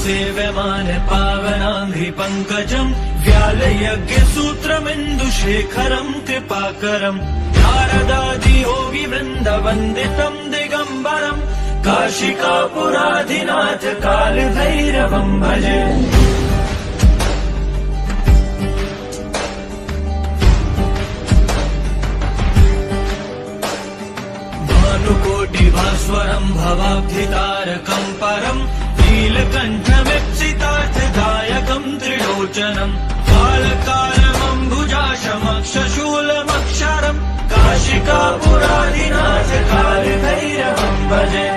सेव्यमान पावनाङ्घ्रि पङ्कजम् व्यालयज्ञसूत्रमिन्दुशेखरम् कृपाकरम् नारदादियोगिवृन्दवन्दितम् दिगम्बरम् काशिकापुराधिनाथ कालभैरवम् भजे। भानुकोटिभास्वरम् भवाब्धितारकम् परम् नीलकण्ठमीप्सितार्थदायकम् त्रिलोचनम् कालकालमम्बुजाशमक्षशूलमक्षरम् काशिकापुराधिनाथ कालभैरवम् भजे।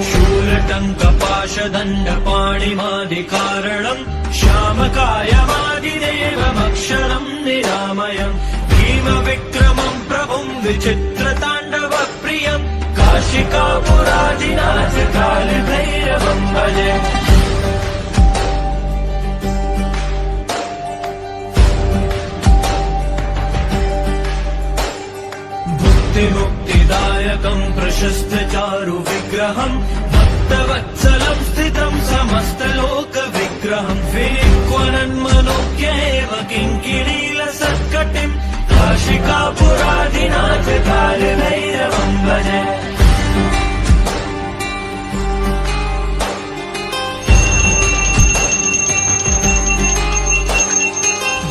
शूलटङ्कपाशदण्डपाणिमादिकारणम् श्यामकायमादिदेवमक्षरम् निरामयम् भीमविक्रमम् प्रभुम् विचित्रताण्डवप्रियम् काशिकापुराधिनाथ कालभैरवम् भजे। भुक्तिमुक्तिदायकम् प्रशस्तचारुविग्रहम् भक्तवत्सलम् स्थितम् समस्तलोकविग्रहम् विनिक्वनन्मनोज्ञेव किङ्किणीलसत्कटिम् काशिकापुराधिनाथ कालभैरवम् भजे।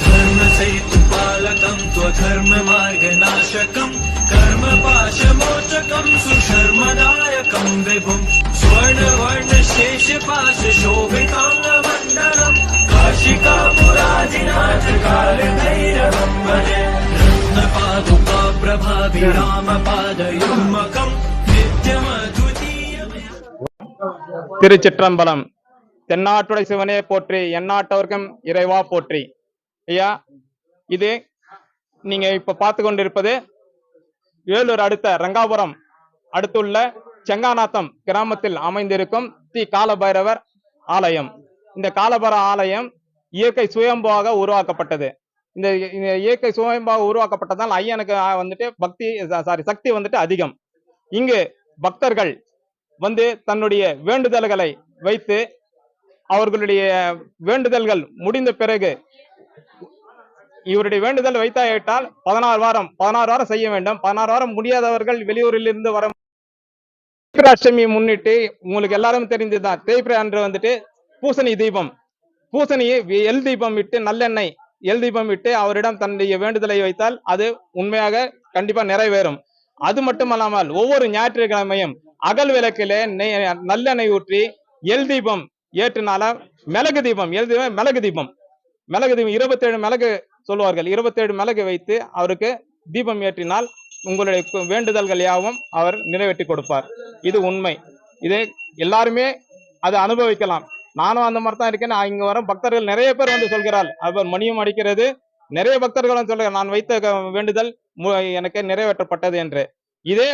धर्मसेतुपालकम् त्वधर्ममार्गनाशकम् कर्मपाशमोचकम् सुशर्मदायकम् विभुम् स्वर्णवर्णशेषपाशशोभिताङ्गमण्डलम् काशिकापुराधिनाथ कालभैरवम् भजे। रत्नपादुका प्रभाभिरामपादयुग्मकम् नित्यमद्वितीयम्। திருச்சிற்றம்பலம். தென்னாட்டுடை சிவனே போற்றி, எந்நாட்டவர்க்கும் இறைவா போற்றி. ஐயா, இது நீங்க இப்ப பார்த்து கொண்டிருப்பது வேலூர் அடுத்த ரங்காபுரம் அடுத்துள்ள செங்காநாத்தம் கிராமத்தில் அமைந்திருக்கும் ஸ்ரீ காலபைரவர் ஆலயம். இந்த காலபைரவ ஆலயம் இயற்கை சுயம்பாக உருவாக்கப்பட்டது. இந்த இயற்கை சுயம்பாக உருவாக்கப்பட்டதால் ஐயனுக்கு வந்துட்டு சக்தி வந்துட்டு அதிகம். இங்கு பக்தர்கள் வந்து தன்னுடைய வேண்டுதல்களை வைத்து அவர்களுடைய வேண்டுதல்கள் முடிந்த பிறகு இவருடைய வேண்டுதல் வைத்தாவிட்டால் 16 வாரம் செய்ய வேண்டும். 16 வாரம் முடியாதவர்கள் வெளியூரில் இருந்து வர அஷ்டமி முன்னிட்டு உங்களுக்கு எல்லாரும் தெரிஞ்சுதான் தேய்பிரை அன்று வந்துட்டு பூசணி தீபம், எல் தீபம் விட்டு நல்லெண்ணெய் எல் தீபம் விட்டு அவரிடம் தன்னுடைய வேண்டுதலை வைத்தால் அது உண்மையாக கண்டிப்பா நிறைவேறும். அது மட்டுமல்லாமல் ஒவ்வொரு ஞாயிற்றுக்கிழமையும் அகல் விளக்கிலே நல்லெண்ணெய் ஊற்றி எல் தீபம் ஏற்றினால மிளகு தீபம் 27 மிளகு சொல்லுவார்கள். 27 மிளகு வைத்து அவருக்கு தீபம் ஏற்றினால் உங்களுடைய வேண்டுதல்கள் யாவும் அவர் நிறைவேற்றி கொடுப்பார். இது உண்மை. இதை எல்லாருமே அதை அனுபவிக்கலாம். நானும் அந்த மாதிரி தான் இருக்கேன். இங்க வர பக்தர்கள் நிறைய பேர் வந்து சொல்கிறாள், அவர் மணியும் அடிக்கிறது. நிறைய பக்தர்களும் சொல்ற நான் வைத்த வேண்டுதல் எனக்கு நிறைவேற்றப்பட்டது என்று. இதே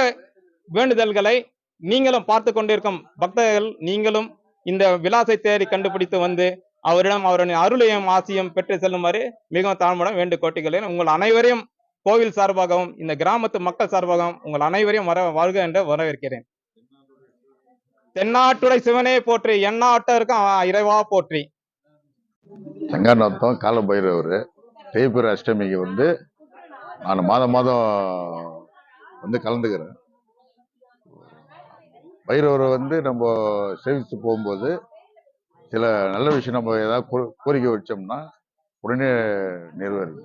வேண்டுதல்களை நீங்களும் பார்த்து கொண்டிருக்கும் பக்தர்கள் நீங்களும் இந்த விலாசை தேடி கண்டுபிடித்து வந்து அவரிடம் அவருடைய அருளையும் ஆசியும் பெற்று செல்லுமாறு மிகவும் தாழ்மையுடன் வேண்டு கோட்டிகளேன். உங்கள் அனைவரையும் கோவில் சார்பாகவும் இந்த கிராமத்து மக்கள் சார்பாகவும் உங்கள் அனைவரையும் வாழ்க என்று வரவேற்கிறேன். தென்னாட்டுடை சிவனே போற்றி, எந்நாட்டவர்க்கும் இறைவா போற்றி. செங்காநாத்தம் காலபைரவர் தேய்பிரை அஷ்டமிக்கு வந்து நான் மாதம் வந்து கலந்துக்கிறேன். பைரவரை வந்து நம்ம சேவித்து போகும்போது சில நல்ல விஷயம் நம்ம ஏதாவது கோரிக்கை வச்சோம்னா உடனே நிறைவேறும்.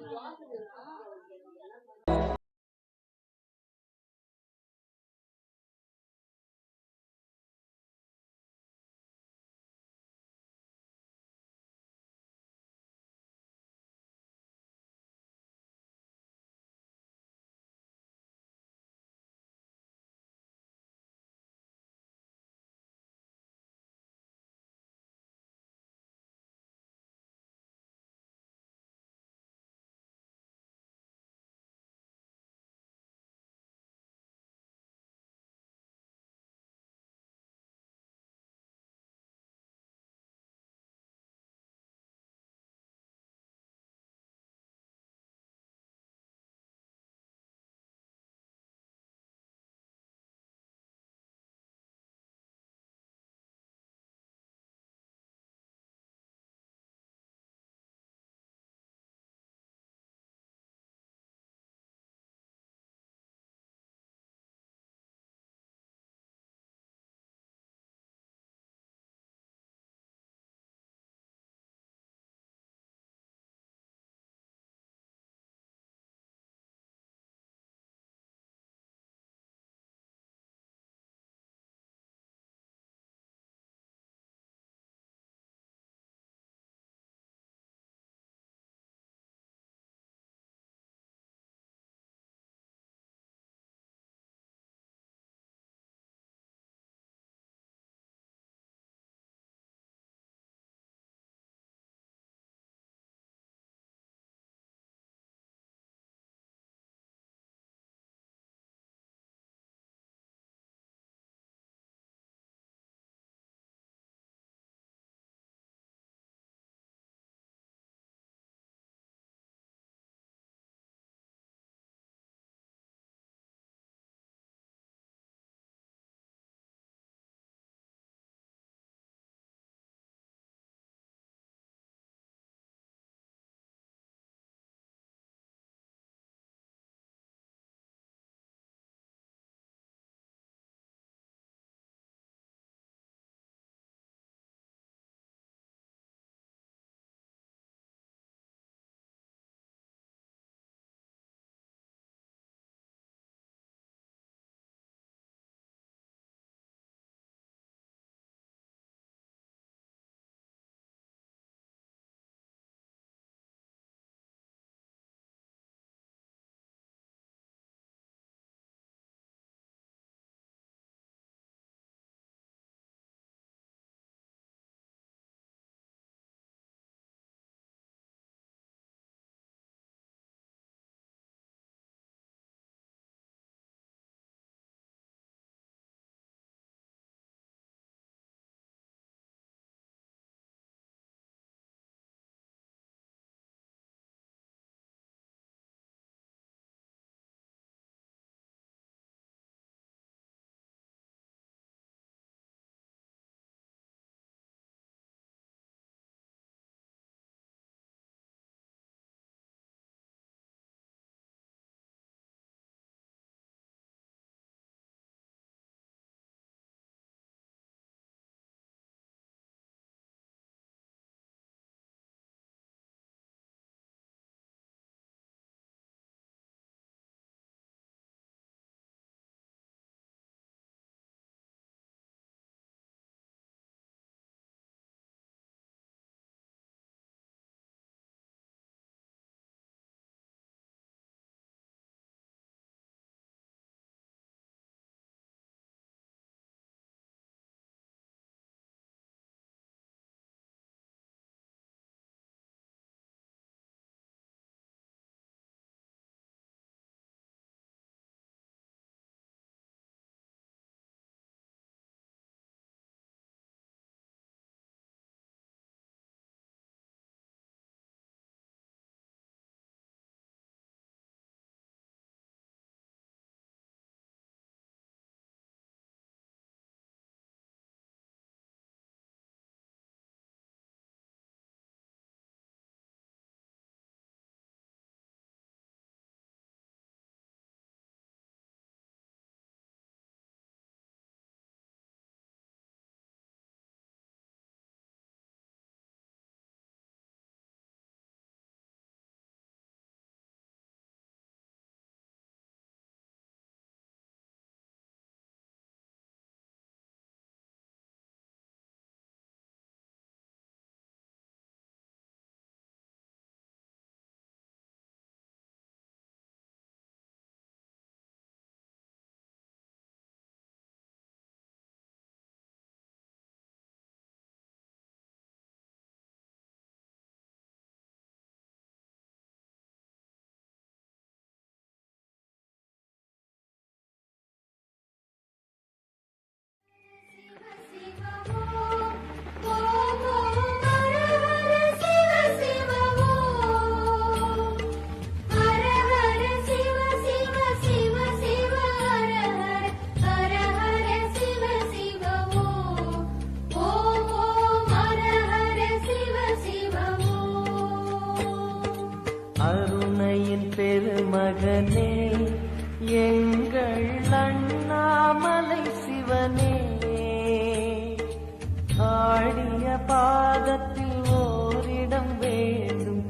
பாதத்தில் ஓரிடம் வேண்டும்,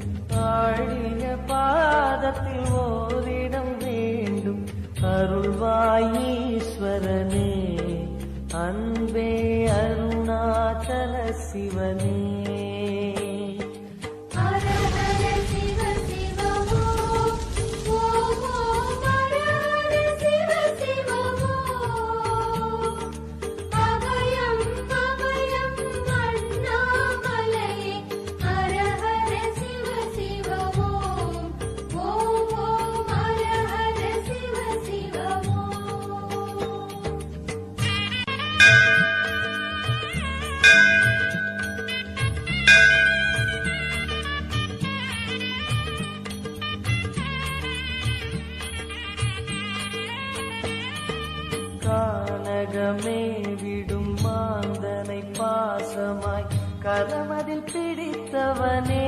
ஆழிய பாதத்தில் ஓரிடம் வேண்டும். அருள்வாய் ஈஸ்வரனே, அன்பே அருணாச்சல சிவனே. கானகமே விடும் மாந்தனை பாசமாய் கரமதில் பிடித்தவனே,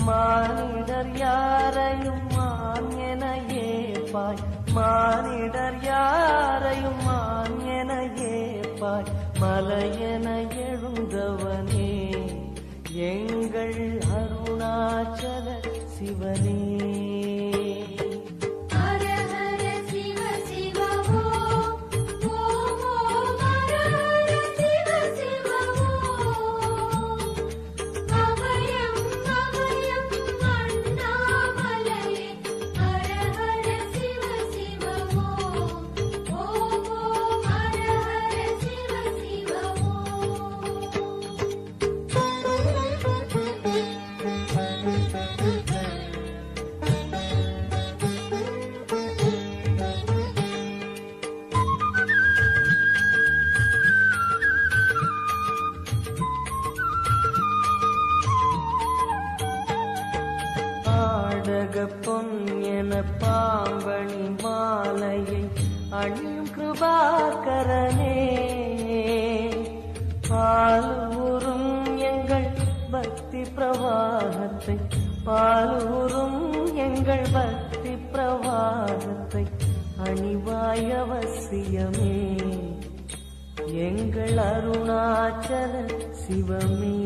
மானிடர் யாரையும் மான் என ஏப்பாய், மானிடர் யாரையும் மான் என ஏப்பாய். மலையென எழுந்தவனே, எங்கள் அருணாச்சல சிவனே. பொன் என பாம்பணி மாலையை அணியும் கிருபாகரனே, பாலூரும் எங்கள் பக்தி பிரவாகத்தை, பாலூரும் எங்கள் பக்தி பிரவாகத்தை அணிவாய் அவசியமே, எங்கள் அருணாச்சல சிவமே.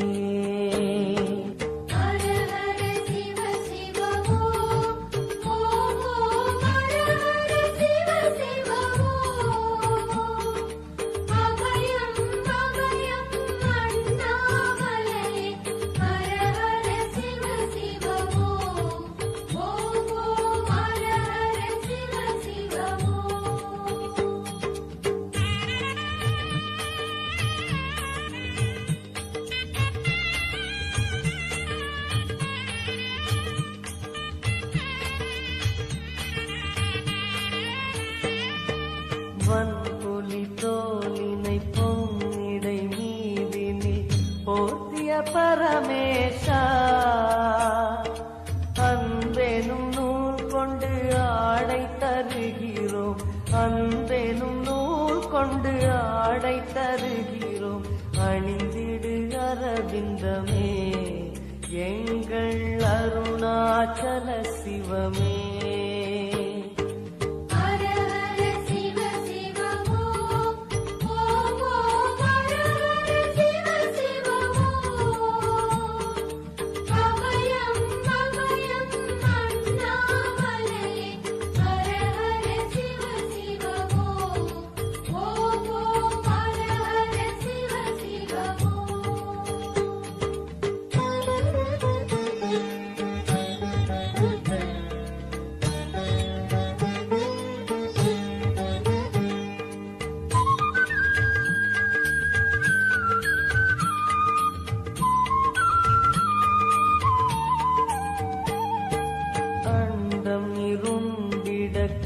வன்புலி தோலினை பொன்னிடை மீதினில் போர்த்திய பரமேஷா, அன்பெனும் நூல் கொண்டு ஆடை தருகிறோம், அன்பெனும் நூல் கொண்டு ஆடை தருகிறோம். அணிந்திடு அரவிந்தமே, எங்கள் அருணாச்சல சிவமே.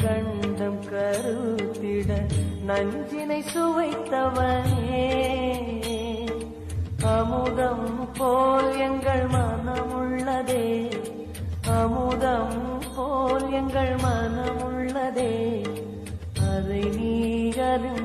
கண்டம் கருத்திட நஞ்சினை சுவைத்தவனே, அமுதம் போல் எங்கள் மனமுள்ளதே, அமுதம் போல் எங்கள் மனமுள்ளதே, அதை நீ அறிந்து